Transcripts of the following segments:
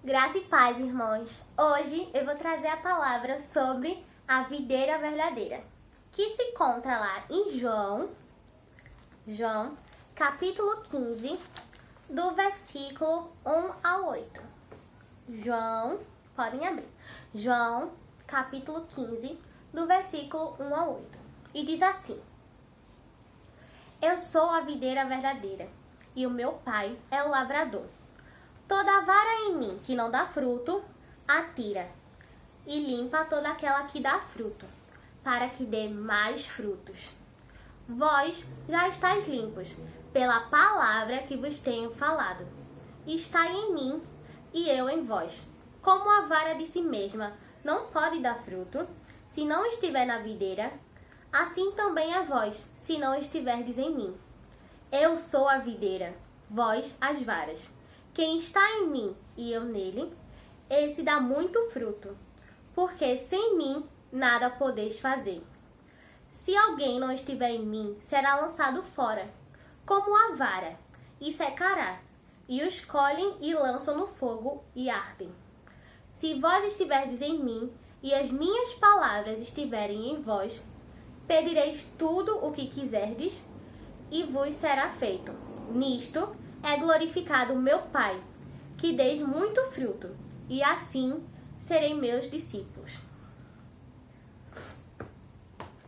Graça e paz, irmãos. Hoje eu vou trazer a palavra sobre a videira verdadeira, que se encontra lá em João, capítulo 15, do versículo 1 ao 8. Podem abrir. João, capítulo 15, do versículo 1 ao 8. E diz assim: Eu sou a videira verdadeira, e o meu pai é o lavrador. Toda vara em mim que não dá fruto, atira, e limpa toda aquela que dá fruto, para que dê mais frutos. Vós já estáis limpos, pela palavra que vos tenho falado. Estai em mim, e eu em vós. Como a vara de si mesma não pode dar fruto, se não estiver na videira, assim também a vós, se não estiverdes em mim. Eu sou a videira, vós as varas. Quem está em mim e eu nele, esse dá muito fruto, porque sem mim nada podeis fazer. Se alguém não estiver em mim, será lançado fora, como a vara, e secará, e os colhem e lançam no fogo e ardem. Se vós estiverdes em mim, e as minhas palavras estiverem em vós, pedireis tudo o que quiserdes, e vos será feito. Nisto é glorificado o meu Pai, que deis muito fruto, e assim serei meus discípulos.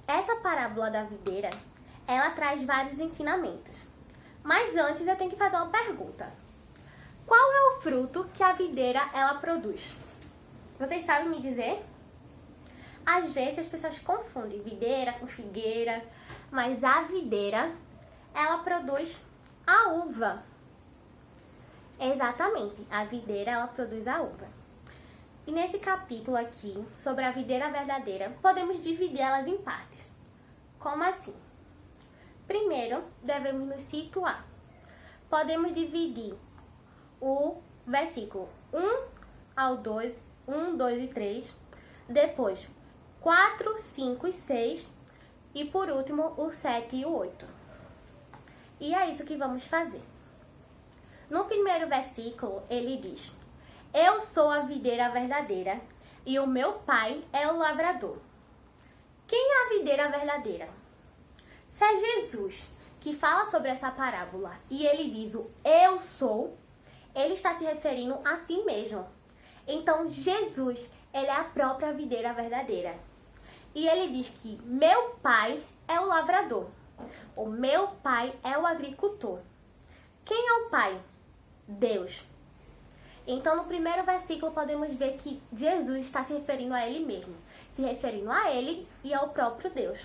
Essa parábola da videira, ela traz vários ensinamentos. Mas antes eu tenho que fazer uma pergunta. Qual é o fruto que a videira ela produz? Vocês sabem me dizer? Às vezes as pessoas confundem videira com figueira, mas a videira, ela produz a uva. Exatamente, a videira ela produz a uva. E nesse capítulo aqui, sobre a videira verdadeira, podemos dividir elas em partes. Como assim? Primeiro, devemos nos situar. Podemos dividir o versículo 1 ao 2, 1, 2 e 3, depois 4, 5 e 6 e por último o 7 e o 8. E é isso que vamos fazer. No primeiro versículo, ele diz: Eu sou a videira verdadeira e o meu pai é o lavrador. Quem é a videira verdadeira? Se é Jesus que fala sobre essa parábola e ele diz o eu sou, ele está se referindo a si mesmo. Então, Jesus, ele é a própria videira verdadeira. E ele diz que meu pai é o lavrador. O meu pai é o agricultor. Quem é o pai? Deus. Então, no primeiro versículo, podemos ver que Jesus está se referindo a ele mesmo. Se referindo a ele e ao próprio Deus.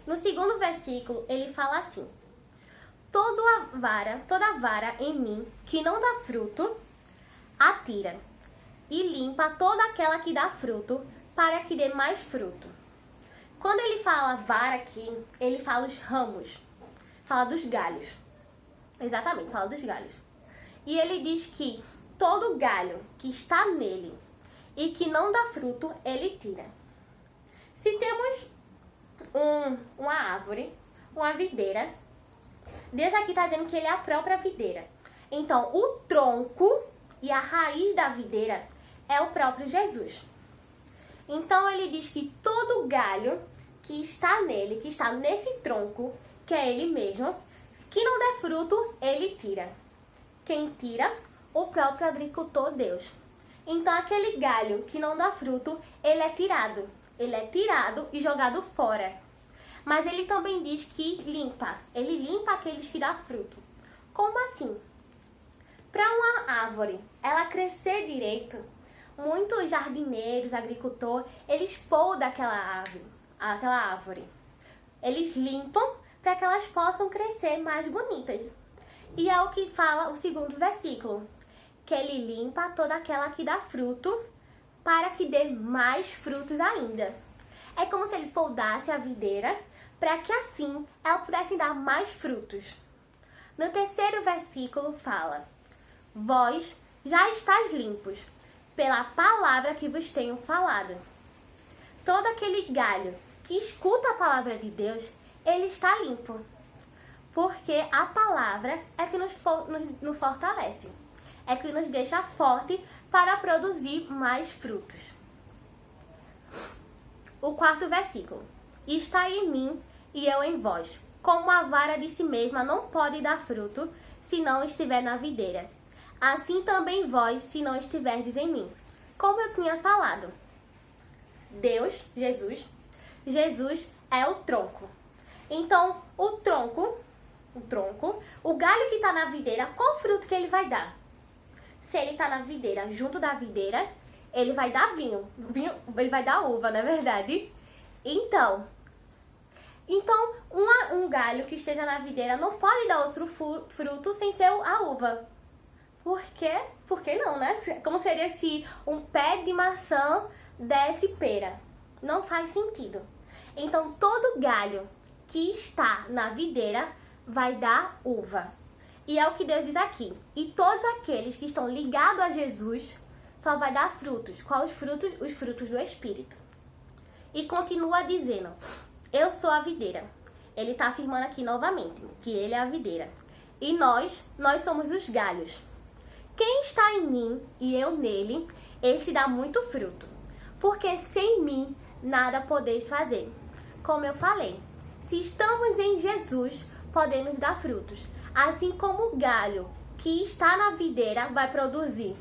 No segundo versículo, ele fala assim: Toda vara em mim que não dá fruto, atira, e limpa toda aquela que dá fruto, para que dê mais fruto. Quando ele fala vara aqui, ele fala os ramos, fala dos galhos. Exatamente, fala dos galhos. E ele diz que todo galho que está nele e que não dá fruto, ele tira. Se temos uma árvore, uma videira, Deus aqui está dizendo que ele é a própria videira. Então, o tronco e a raiz da videira é o próprio Jesus. Então, ele diz que todo galho que está nele, que está nesse tronco, que é ele mesmo, que não der fruto, ele tira. Quem tira? O próprio agricultor, Deus. Então, aquele galho que não dá fruto, ele é tirado. Ele é tirado e jogado fora. Mas ele também diz que limpa. Ele limpa aqueles que dão fruto. Como assim? Para uma árvore ela crescer direito, muitos jardineiros, agricultores, eles podam aquela árvore. Eles limpam para que elas possam crescer mais bonitas. E é o que fala o segundo versículo, que ele limpa toda aquela que dá fruto, para que dê mais frutos ainda. É como se ele podasse a videira, para que assim ela pudesse dar mais frutos. No terceiro versículo fala: Vós já estáis limpos, pela palavra que vos tenho falado. Todo aquele galho que escuta a palavra de Deus, ele está limpo. Porque a palavra é que nos fortalece. é que nos deixa forte para produzir mais frutos. O 4º versículo. Está em mim e eu em vós. Como a vara de si mesma não pode dar fruto se não estiver na videira, assim também vós, se não estiverdes em mim. Como eu tinha falado, Jesus é o tronco. Então, o tronco, o galho que está na videira, qual fruto que ele vai dar? Se ele está na videira, junto da videira, ele vai dar vinho, ele vai dar uva, não é verdade? Então um galho que esteja na videira não pode dar outro fruto sem ser a uva. Por quê? Por que não, né? Como seria se um pé de maçã desse pera? Não faz sentido. Então, todo galho que está na videira vai dar uva. E é o que Deus diz aqui. E todos aqueles que estão ligados a Jesus só vai dar frutos. Quais os frutos? Os frutos do Espírito. E continua dizendo, eu sou a videira. Ele está afirmando aqui novamente que ele é a videira. E nós somos os galhos. Quem está em mim e eu nele, esse dá muito fruto. Porque sem mim nada podeis fazer. Como eu falei, se estamos em Jesus, podemos dar frutos. Assim como o galho que está na videira vai produzir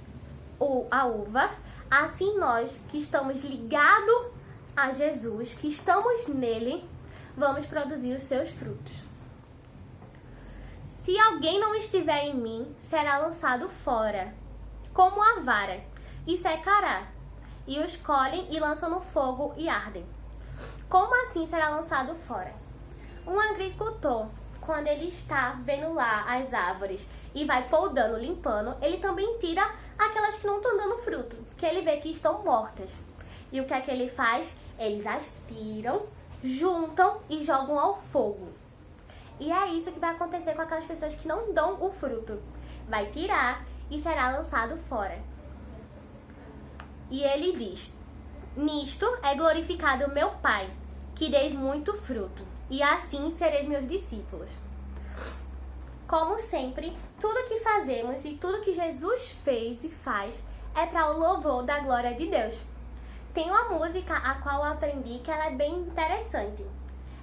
a uva, assim nós que estamos ligados a Jesus, que estamos nele, vamos produzir os seus frutos. Se alguém não estiver em mim, será lançado fora, como a vara, e secará. E os colhem e lançam no fogo e ardem. Como assim será lançado fora? Um agricultor, quando ele está vendo lá as árvores e vai podando, limpando, ele também tira aquelas que não estão dando fruto, que ele vê que estão mortas. E o que é que ele faz? Eles aspiram, juntam e jogam ao fogo. E é isso que vai acontecer com aquelas pessoas que não dão o fruto. Vai tirar e será lançado fora. E ele diz, nisto é glorificado o meu Pai, que deis muito fruto, e assim sereis meus discípulos. Como sempre, tudo que fazemos e tudo que Jesus fez e faz é para o louvor da glória de Deus. Tem uma música a qual eu aprendi que ela é bem interessante.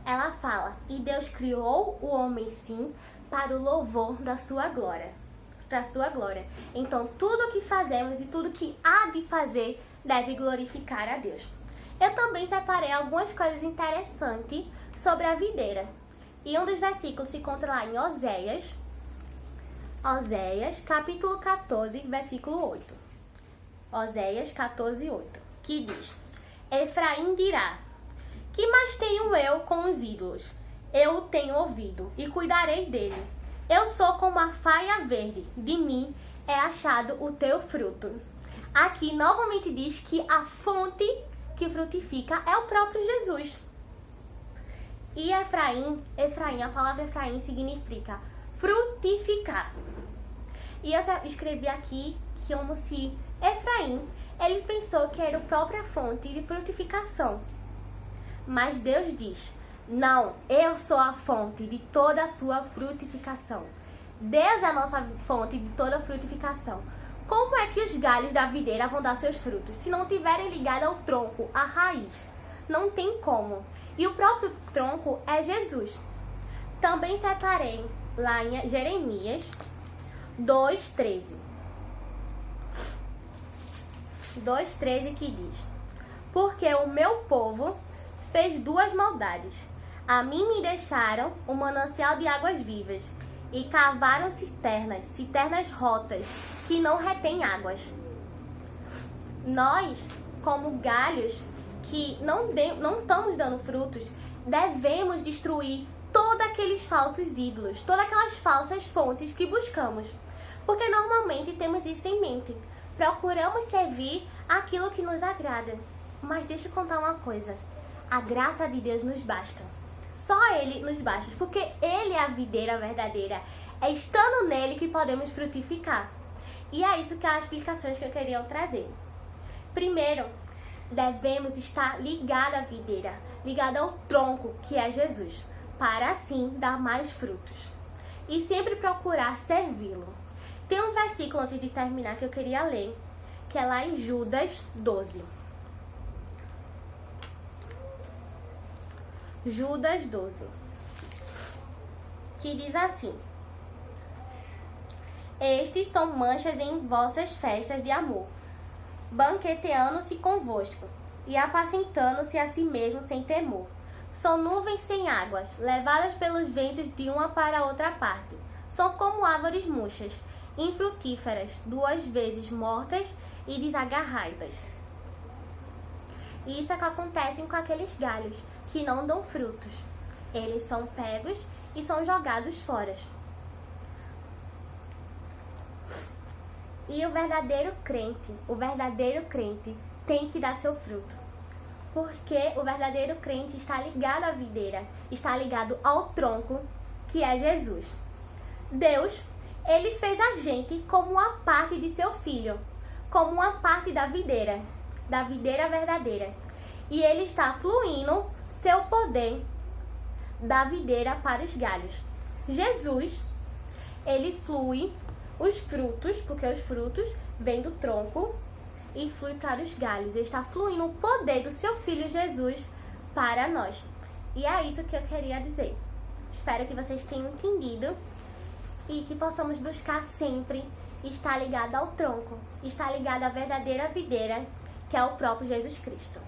Ela fala, e Deus criou o homem sim para o louvor da sua glória. Para a sua glória. Então, tudo que fazemos e tudo que há de fazer deve glorificar a Deus. Eu também separei algumas coisas interessantes sobre a videira. E um dos versículos se encontra lá em Oséias, capítulo 14, versículo 8. Oséias 14, 8. Que diz, Efraim dirá, que mais tenho eu com os ídolos? Eu o tenho ouvido e cuidarei dele. Eu sou como a faia verde, de mim é achado o teu fruto. Aqui novamente diz que a fonte que frutifica é o próprio Jesus. E Efraim, a palavra Efraim significa frutificar. E eu escrevi aqui que como se Efraim, ele pensou que era a própria fonte de frutificação. Mas Deus diz, não, eu sou a fonte de toda a sua frutificação. Deus é a nossa fonte de toda a frutificação. Como é que os galhos da videira vão dar seus frutos se não tiverem ligado ao tronco, à raiz? Não tem como. E o próprio tronco é Jesus. Também separei lá em Jeremias 2,13. 2,13 que diz, porque o meu povo fez duas maldades. A mim me deixaram um manancial de águas vivas e cavaram cisternas rotas que não retêm águas. Nós, como galhos que não estamos dando frutos, devemos destruir todos aqueles falsos ídolos, todas aquelas falsas fontes que buscamos. Porque normalmente temos isso em mente. Procuramos servir aquilo que nos agrada. Mas deixa eu contar uma coisa. A graça de Deus nos basta. Só Ele nos basta. Porque Ele é a videira verdadeira. É estando nele que podemos frutificar. E é isso que as explicações que eu queria trazer. Primeiro, devemos estar ligados à videira. Ligado ao tronco, que é Jesus. Para assim dar mais frutos. E sempre procurar servi-lo. Tem um versículo antes de terminar que eu queria ler, que é lá em Judas 12. Judas 12. Que diz assim: Estes são manchas em vossas festas de amor, banqueteando-se convosco, e apacentando-se a si mesmo sem temor. São nuvens sem águas, levadas pelos ventos de uma para outra parte. São como árvores murchas, infrutíferas, 2 vezes mortas e desagarradas. Isso é que acontece com aqueles galhos que não dão frutos. Eles são pegos e são jogados fora. E o verdadeiro crente tem que dar seu fruto. Porque o verdadeiro crente está ligado à videira, está ligado ao tronco, que é Jesus. Deus, ele fez a gente como uma parte de seu filho, como uma parte da videira verdadeira. E ele está fluindo seu poder da videira para os galhos. Jesus, ele flui os frutos, porque os frutos vêm do tronco e flui para os galhos. Ele está fluindo o poder do seu Filho Jesus para nós. E é isso que eu queria dizer. Espero que vocês tenham entendido e que possamos buscar sempre estar ligado ao tronco, estar ligado à verdadeira videira, que é o próprio Jesus Cristo.